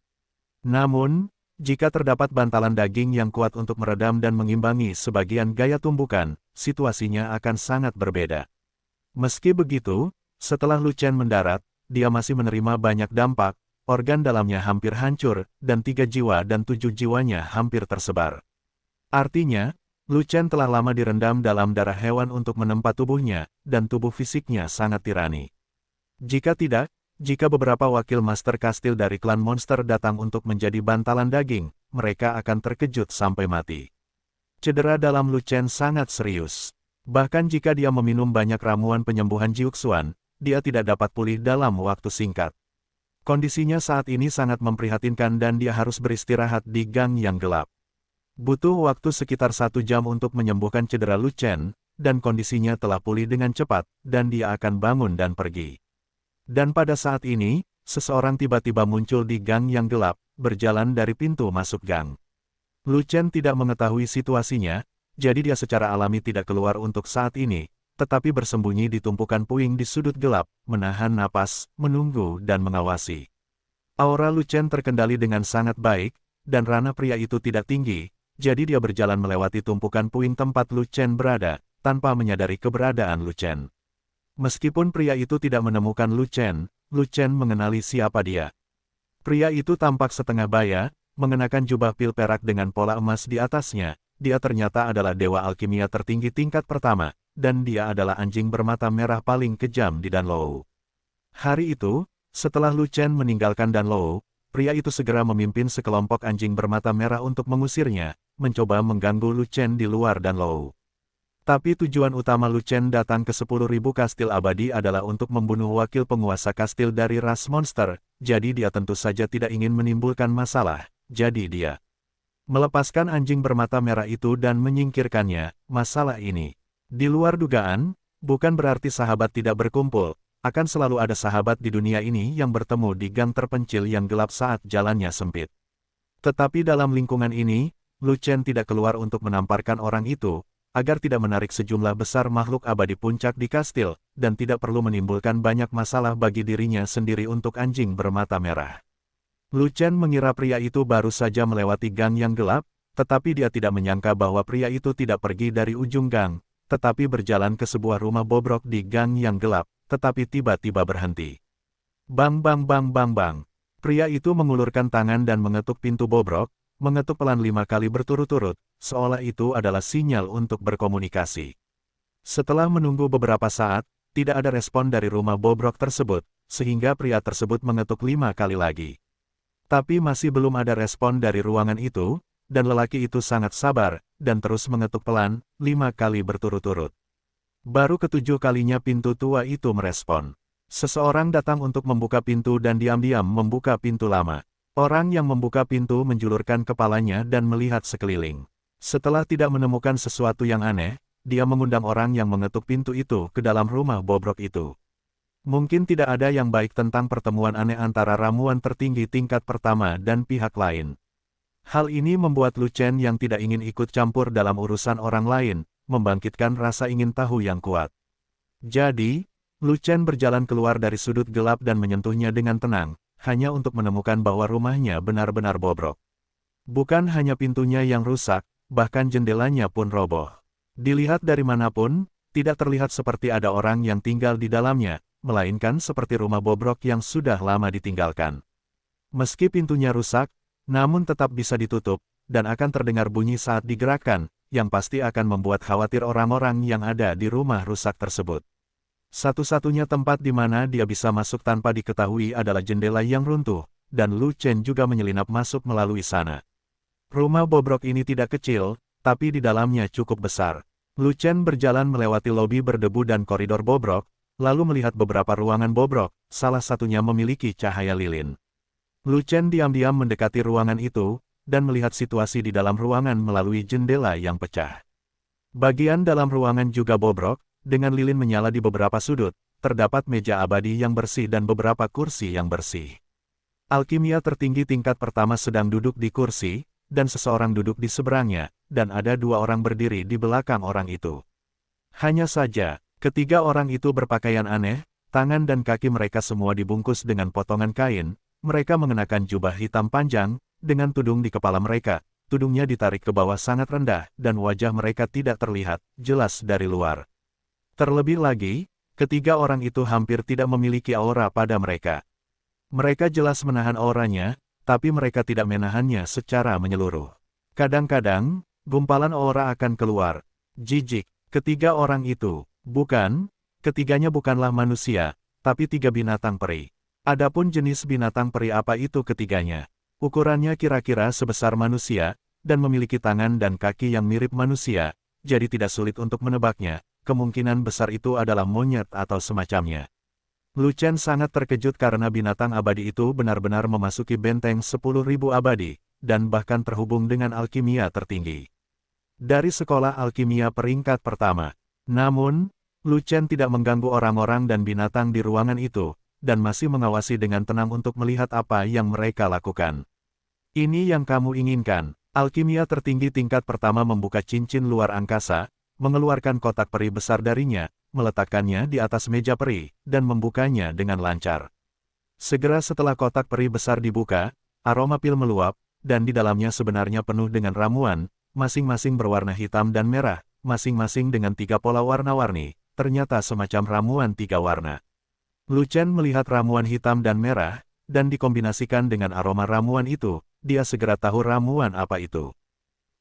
Namun, jika terdapat bantalan daging yang kuat untuk meredam dan mengimbangi sebagian gaya tumbukan, situasinya akan sangat berbeda. Meski begitu, setelah Lu Chen mendarat, dia masih menerima banyak dampak, organ dalamnya hampir hancur, dan 3 jiwa dan 7 jiwanya hampir tersebar. Artinya, Lu Chen telah lama direndam dalam darah hewan untuk menempa tubuhnya, dan tubuh fisiknya sangat tirani. Jika tidak, jika beberapa wakil Master Kastil dari klan monster datang untuk menjadi bantalan daging, mereka akan terkejut sampai mati. Cedera dalam Lu Chen sangat serius. Bahkan jika dia meminum banyak ramuan penyembuhan Jiuxuan, dia tidak dapat pulih dalam waktu singkat. Kondisinya saat ini sangat memprihatinkan dan dia harus beristirahat di gang yang gelap. Butuh waktu sekitar 1 jam untuk menyembuhkan cedera Lu Chen, dan kondisinya telah pulih dengan cepat, dan dia akan bangun dan pergi. Dan pada saat ini, seseorang tiba-tiba muncul di gang yang gelap, berjalan dari pintu masuk gang. Lu Chen tidak mengetahui situasinya, jadi dia secara alami tidak keluar untuk saat ini, tetapi bersembunyi di tumpukan puing di sudut gelap, menahan napas, menunggu dan mengawasi. Aura Lu Chen terkendali dengan sangat baik, dan ranah pria itu tidak tinggi, jadi dia berjalan melewati tumpukan puing tempat Lu Chen berada, tanpa menyadari keberadaan Lu Chen. Meskipun pria itu tidak menemukan Lu Chen mengenali siapa dia. Pria itu tampak setengah baya, mengenakan jubah pil perak dengan pola emas di atasnya. Dia ternyata adalah dewa alkimia tertinggi tingkat pertama, dan dia adalah anjing bermata merah paling kejam di Danlou. Hari itu, setelah Lu Chen meninggalkan Danlou, pria itu segera memimpin sekelompok anjing bermata merah untuk mengusirnya, mencoba mengganggu Lu Chen di luar Danlou. Tapi tujuan utama Lu Chen datang ke 10.000 kastil abadi adalah untuk membunuh wakil penguasa kastil dari ras monster, jadi dia tentu saja tidak ingin menimbulkan masalah, jadi dia melepaskan anjing bermata merah itu dan menyingkirkannya. Masalah ini di luar dugaan, bukan berarti sahabat tidak berkumpul, akan selalu ada sahabat di dunia ini yang bertemu di gang terpencil yang gelap saat jalannya sempit. Tetapi dalam lingkungan ini, Lu Chen tidak keluar untuk menamparkan orang itu, agar tidak menarik sejumlah besar makhluk abadi puncak di kastil, dan tidak perlu menimbulkan banyak masalah bagi dirinya sendiri untuk anjing bermata merah. Lu Chen mengira pria itu baru saja melewati gang yang gelap, tetapi dia tidak menyangka bahwa pria itu tidak pergi dari ujung gang, tetapi berjalan ke sebuah rumah bobrok di gang yang gelap, tetapi tiba-tiba berhenti. Bang bang bang bang bang. Pria itu mengulurkan tangan dan mengetuk pintu bobrok, mengetuk pelan 5 kali berturut-turut, seolah itu adalah sinyal untuk berkomunikasi. Setelah menunggu beberapa saat, tidak ada respon dari rumah bobrok tersebut, sehingga pria tersebut mengetuk 5 kali lagi. Tapi masih belum ada respon dari ruangan itu, dan lelaki itu sangat sabar, dan terus mengetuk pelan, 5 kali berturut-turut. Baru ke-7 kalinya pintu tua itu merespon. Seseorang datang untuk membuka pintu dan diam-diam membuka pintu lama. Orang yang membuka pintu menjulurkan kepalanya dan melihat sekeliling. Setelah tidak menemukan sesuatu yang aneh, dia mengundang orang yang mengetuk pintu itu ke dalam rumah bobrok itu. Mungkin tidak ada yang baik tentang pertemuan aneh antara ramuan tertinggi tingkat pertama dan pihak lain. Hal ini membuat Lu Chen yang tidak ingin ikut campur dalam urusan orang lain, membangkitkan rasa ingin tahu yang kuat. Jadi, Lu Chen berjalan keluar dari sudut gelap dan menyentuhnya dengan tenang, hanya untuk menemukan bahwa rumahnya benar-benar bobrok. Bukan hanya pintunya yang rusak, bahkan jendelanya pun roboh. Dilihat dari manapun, tidak terlihat seperti ada orang yang tinggal di dalamnya, melainkan seperti rumah bobrok yang sudah lama ditinggalkan. Meski pintunya rusak, namun tetap bisa ditutup, dan akan terdengar bunyi saat digerakkan, yang pasti akan membuat khawatir orang-orang yang ada di rumah rusak tersebut. Satu-satunya tempat di mana dia bisa masuk tanpa diketahui adalah jendela yang runtuh, dan Lu Chen juga menyelinap masuk melalui sana. Rumah bobrok ini tidak kecil, tapi di dalamnya cukup besar. Lu Chen berjalan melewati lobi berdebu dan koridor bobrok, lalu melihat beberapa ruangan bobrok, salah satunya memiliki cahaya lilin. Lu Chen diam-diam mendekati ruangan itu, dan melihat situasi di dalam ruangan melalui jendela yang pecah. Bagian dalam ruangan juga bobrok, dengan lilin menyala di beberapa sudut, terdapat meja abadi yang bersih dan beberapa kursi yang bersih. Alkimia tertinggi tingkat pertama sedang duduk di kursi, dan seseorang duduk di seberangnya, dan ada 2 orang berdiri di belakang orang itu. Hanya saja, ketiga orang itu berpakaian aneh, tangan dan kaki mereka semua dibungkus dengan potongan kain, mereka mengenakan jubah hitam panjang, dengan tudung di kepala mereka, tudungnya ditarik ke bawah sangat rendah, dan wajah mereka tidak terlihat jelas dari luar. Terlebih lagi, ketiga orang itu hampir tidak memiliki aura pada mereka. Mereka jelas menahan auranya, tapi mereka tidak menahannya secara menyeluruh. Kadang-kadang, gumpalan aura akan keluar. Jijik, ketiga orang itu, ketiganya bukanlah manusia, tapi 3 binatang peri. Adapun jenis binatang peri apa itu ketiganya? Ukurannya kira-kira sebesar manusia, dan memiliki tangan dan kaki yang mirip manusia, jadi tidak sulit untuk menebaknya. Kemungkinan besar itu adalah monyet atau semacamnya. Lu Chen sangat terkejut karena binatang abadi itu benar-benar memasuki benteng 10.000 abadi, dan bahkan terhubung dengan alkimia tertinggi. Dari sekolah alkimia peringkat pertama. Namun, Lu Chen tidak mengganggu orang-orang dan binatang di ruangan itu, dan masih mengawasi dengan tenang untuk melihat apa yang mereka lakukan. Ini yang kamu inginkan. Alkimia tertinggi tingkat pertama membuka cincin luar angkasa, mengeluarkan kotak peri besar darinya, meletakkannya di atas meja peri, dan membukanya dengan lancar. Segera setelah kotak peri besar dibuka, aroma pil meluap, dan di dalamnya sebenarnya penuh dengan ramuan, masing-masing berwarna hitam dan merah, masing-masing dengan 3 pola warna-warni, ternyata semacam ramuan 3 warna. Lu Chen melihat ramuan hitam dan merah, dan dikombinasikan dengan aroma ramuan itu, dia segera tahu ramuan apa itu.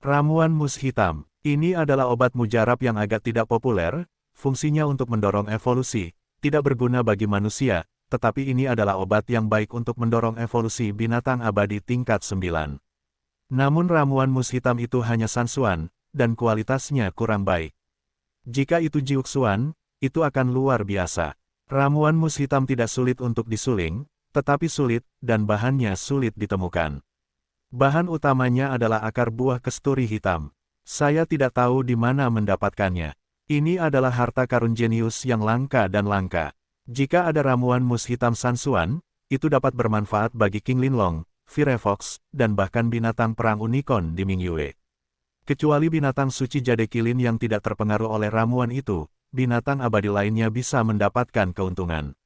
Ramuan mus hitam. Ini adalah obat mujarab yang agak tidak populer, fungsinya untuk mendorong evolusi, tidak berguna bagi manusia, tetapi ini adalah obat yang baik untuk mendorong evolusi binatang abadi tingkat 9. Namun ramuan mus hitam itu hanya sansuan, dan kualitasnya kurang baik. Jika itu jiuxuan, itu akan luar biasa. Ramuan mus hitam tidak sulit untuk disuling, tetapi sulit, dan bahannya sulit ditemukan. Bahan utamanya adalah akar buah kesturi hitam. Saya tidak tahu di mana mendapatkannya. Ini adalah harta karun jenius yang langka dan langka. Jika ada ramuan mus hitam sansuan, itu dapat bermanfaat bagi King Linlong, Firefox, dan bahkan binatang perang unicorn di Mingyue. Kecuali binatang suci jade kilin yang tidak terpengaruh oleh ramuan itu, binatang abadi lainnya bisa mendapatkan keuntungan.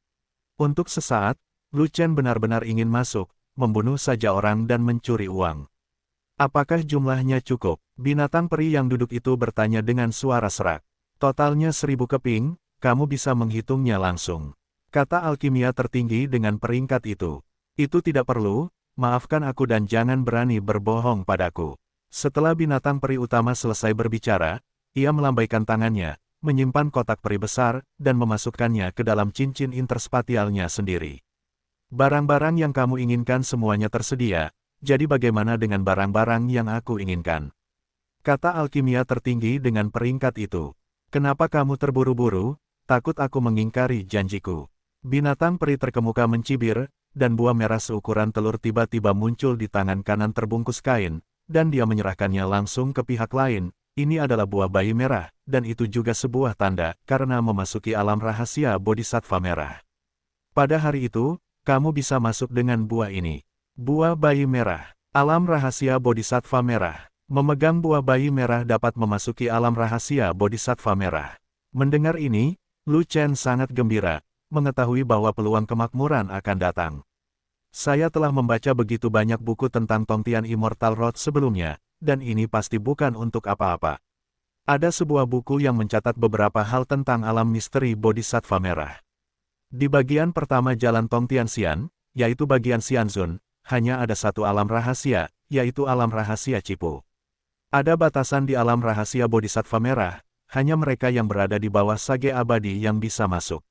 Untuk sesaat, Lu Chen benar-benar ingin masuk, membunuh saja orang dan mencuri uang. Apakah jumlahnya cukup? Binatang peri yang duduk itu bertanya dengan suara serak. Totalnya 1000 keping, kamu bisa menghitungnya langsung. Kata alkimia tertinggi dengan peringkat itu. Itu tidak perlu, maafkan aku dan jangan berani berbohong padaku. Setelah binatang peri utama selesai berbicara, ia melambaikan tangannya, menyimpan kotak peri besar, dan memasukkannya ke dalam cincin interspatialnya sendiri. Barang-barang yang kamu inginkan semuanya tersedia, jadi bagaimana dengan barang-barang yang aku inginkan? Kata alkimia tertinggi dengan peringkat itu. Kenapa kamu terburu-buru? Takut aku mengingkari janjiku. Binatang peri terkemuka mencibir, dan buah merah seukuran telur tiba-tiba muncul di tangan kanan terbungkus kain, dan dia menyerahkannya langsung ke pihak lain. Ini adalah buah bayi merah, dan itu juga sebuah tanda, karena memasuki alam rahasia bodhisattva merah. Pada hari itu, kamu bisa masuk dengan buah ini. Buah bayi merah. Alam rahasia bodhisattva merah. Memegang buah bayi merah dapat memasuki alam rahasia bodhisattva merah. Mendengar ini, Lu Chen sangat gembira, mengetahui bahwa peluang kemakmuran akan datang. Saya telah membaca begitu banyak buku tentang Tongtian Immortal Road sebelumnya, dan ini pasti bukan untuk apa-apa. Ada sebuah buku yang mencatat beberapa hal tentang alam misteri bodhisattva merah. Di bagian pertama Jalan Tongtian Xian, yaitu bagian Xianzun, hanya ada satu alam rahasia, yaitu alam rahasia Cipu. Ada batasan di alam rahasia bodhisattva merah, hanya mereka yang berada di bawah sage abadi yang bisa masuk.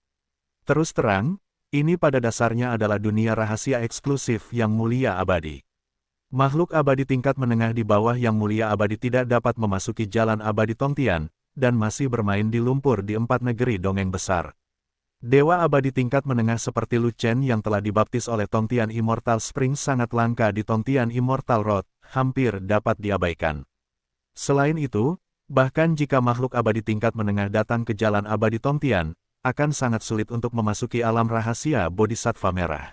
Terus terang, ini pada dasarnya adalah dunia rahasia eksklusif yang mulia abadi. Makhluk abadi tingkat menengah di bawah yang mulia abadi tidak dapat memasuki jalan abadi Tongtian, dan masih bermain di lumpur di 4 negeri dongeng besar. Dewa abadi tingkat menengah seperti Lu Chen yang telah dibaptis oleh Tongtian Immortal Spring sangat langka di Tongtian Immortal Road, hampir dapat diabaikan. Selain itu, bahkan jika makhluk abadi tingkat menengah datang ke jalan abadi Tongtian, akan sangat sulit untuk memasuki alam rahasia bodhisattva merah.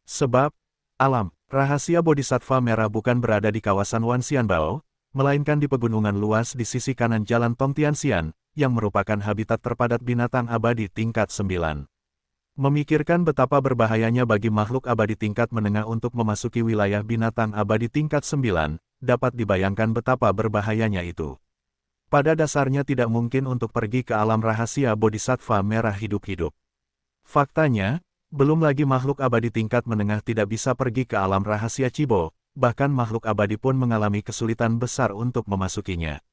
Sebab, alam rahasia bodhisattva merah bukan berada di kawasan Wanxianbao, melainkan di pegunungan luas di sisi kanan jalan Tongtian Xian, yang merupakan habitat terpadat binatang abadi tingkat 9. Memikirkan betapa berbahayanya bagi makhluk abadi tingkat menengah untuk memasuki wilayah binatang abadi tingkat 9, dapat dibayangkan betapa berbahayanya itu. Pada dasarnya tidak mungkin untuk pergi ke alam rahasia bodhisattva merah hidup-hidup. Faktanya, belum lagi makhluk abadi tingkat menengah tidak bisa pergi ke alam rahasia Cibo, bahkan makhluk abadi pun mengalami kesulitan besar untuk memasukinya.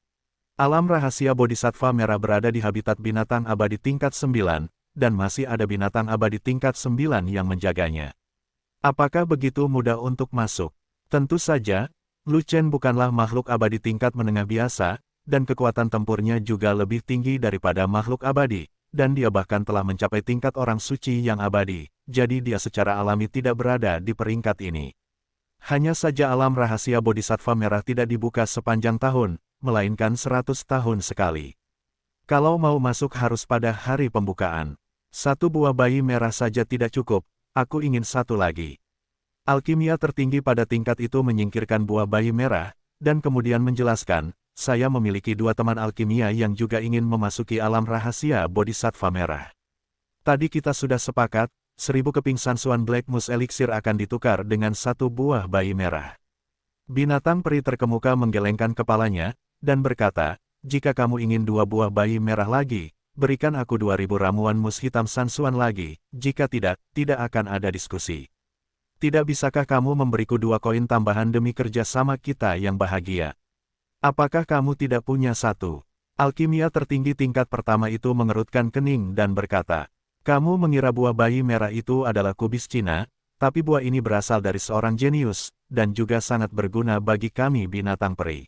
Alam rahasia bodhisattva merah berada di habitat binatang abadi tingkat 9, dan masih ada binatang abadi tingkat 9 yang menjaganya. Apakah begitu mudah untuk masuk? Tentu saja, Lu Chen bukanlah makhluk abadi tingkat menengah biasa, dan kekuatan tempurnya juga lebih tinggi daripada makhluk abadi, dan dia bahkan telah mencapai tingkat orang suci yang abadi, jadi dia secara alami tidak berada di peringkat ini. Hanya saja alam rahasia Bodhisattva merah tidak dibuka sepanjang tahun, melainkan 100 tahun sekali. Kalau mau masuk harus pada hari pembukaan. 1 buah bayi merah saja tidak cukup, aku ingin 1 lagi. Alkimia tertinggi pada tingkat itu menyingkirkan buah bayi merah, dan kemudian menjelaskan, saya memiliki 2 teman alkimia yang juga ingin memasuki alam rahasia Bodhisattva merah. Tadi kita sudah sepakat, 1000 keping Sansuan Black Moose Elixir akan ditukar dengan 1 buah bayi merah. Binatang peri terkemuka menggelengkan kepalanya, dan berkata, jika kamu ingin 2 buah bayi merah lagi, berikan aku 2000 ramuan mus hitam Sansuan lagi, jika tidak, tidak akan ada diskusi. Tidak bisakah kamu memberiku 2 koin tambahan demi kerja sama kita yang bahagia? Apakah kamu tidak punya 1? Alkimia tertinggi tingkat pertama itu mengerutkan kening dan berkata, kamu mengira buah bayi merah itu adalah kubis Cina, tapi buah ini berasal dari seorang jenius, dan juga sangat berguna bagi kami binatang peri.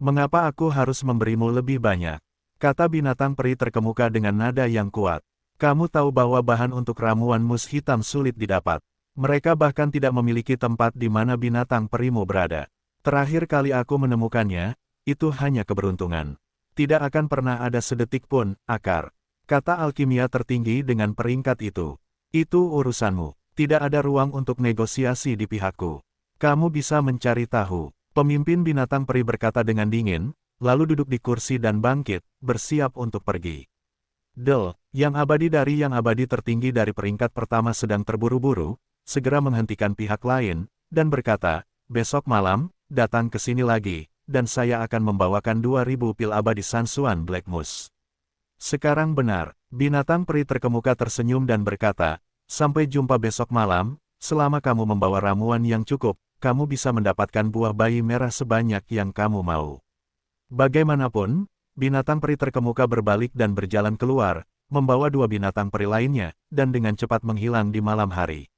Mengapa aku harus memberimu lebih banyak? Kata binatang peri terkemuka dengan nada yang kuat. Kamu tahu bahwa bahan untuk ramuan mus hitam sulit didapat. Mereka bahkan tidak memiliki tempat di mana binatang perimu berada. Terakhir kali aku menemukannya, itu hanya keberuntungan. Tidak akan pernah ada sedetik pun, akar. Kata alkimia tertinggi dengan peringkat itu. Itu urusanmu. Tidak ada ruang untuk negosiasi di pihakku. Kamu bisa mencari tahu. Pemimpin binatang peri berkata dengan dingin, lalu duduk di kursi dan bangkit, bersiap untuk pergi. Del, yang abadi dari yang abadi tertinggi dari peringkat pertama sedang terburu-buru, segera menghentikan pihak lain, dan berkata, besok malam, datang ke sini lagi, dan saya akan membawakan 2000 pil abadi Sansuan Black Moose. Sekarang benar, binatang peri terkemuka tersenyum dan berkata, sampai jumpa besok malam, selama kamu membawa ramuan yang cukup, kamu bisa mendapatkan buah bayi merah sebanyak yang kamu mau. Bagaimanapun, binatang peri terkemuka berbalik dan berjalan keluar, membawa 2 binatang peri lainnya, dan dengan cepat menghilang di malam hari.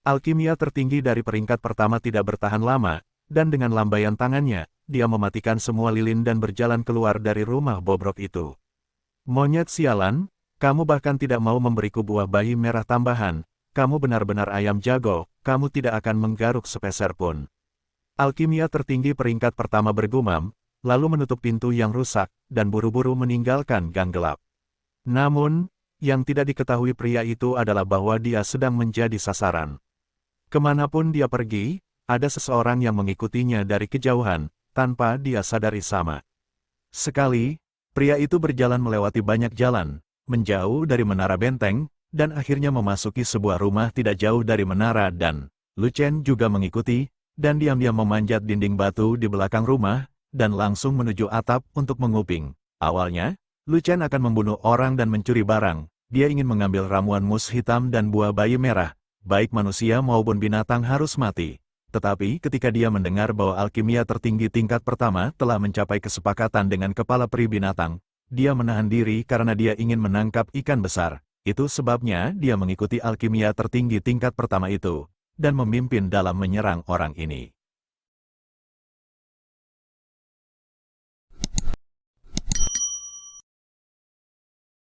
Alkimia tertinggi dari peringkat pertama tidak bertahan lama, dan dengan lambaian tangannya, dia mematikan semua lilin dan berjalan keluar dari rumah bobrok itu. Monyet sialan, kamu bahkan tidak mau memberiku buah bayi merah tambahan, kamu benar-benar ayam jago, kamu tidak akan menggaruk sepeser pun. Alkimia tertinggi peringkat pertama bergumam, lalu menutup pintu yang rusak, dan buru-buru meninggalkan gang gelap. Namun, yang tidak diketahui pria itu adalah bahwa dia sedang menjadi sasaran. Kemanapun dia pergi, ada seseorang yang mengikutinya dari kejauhan, tanpa dia sadari sama. Sekali, pria itu berjalan melewati banyak jalan, menjauh dari menara benteng, dan akhirnya memasuki sebuah rumah tidak jauh dari menara dan Lu Chen juga mengikuti, dan diam-diam memanjat dinding batu di belakang rumah, dan langsung menuju atap untuk menguping. Awalnya, Lu Chen akan membunuh orang dan mencuri barang, dia ingin mengambil ramuan mus hitam dan buah bayi merah, baik manusia maupun binatang harus mati. Tetapi ketika dia mendengar bahwa alkimia tertinggi tingkat pertama telah mencapai kesepakatan dengan kepala peri binatang, dia menahan diri karena dia ingin menangkap ikan besar. Itu sebabnya dia mengikuti alkimia tertinggi tingkat pertama itu, dan memimpin dalam menyerang orang ini.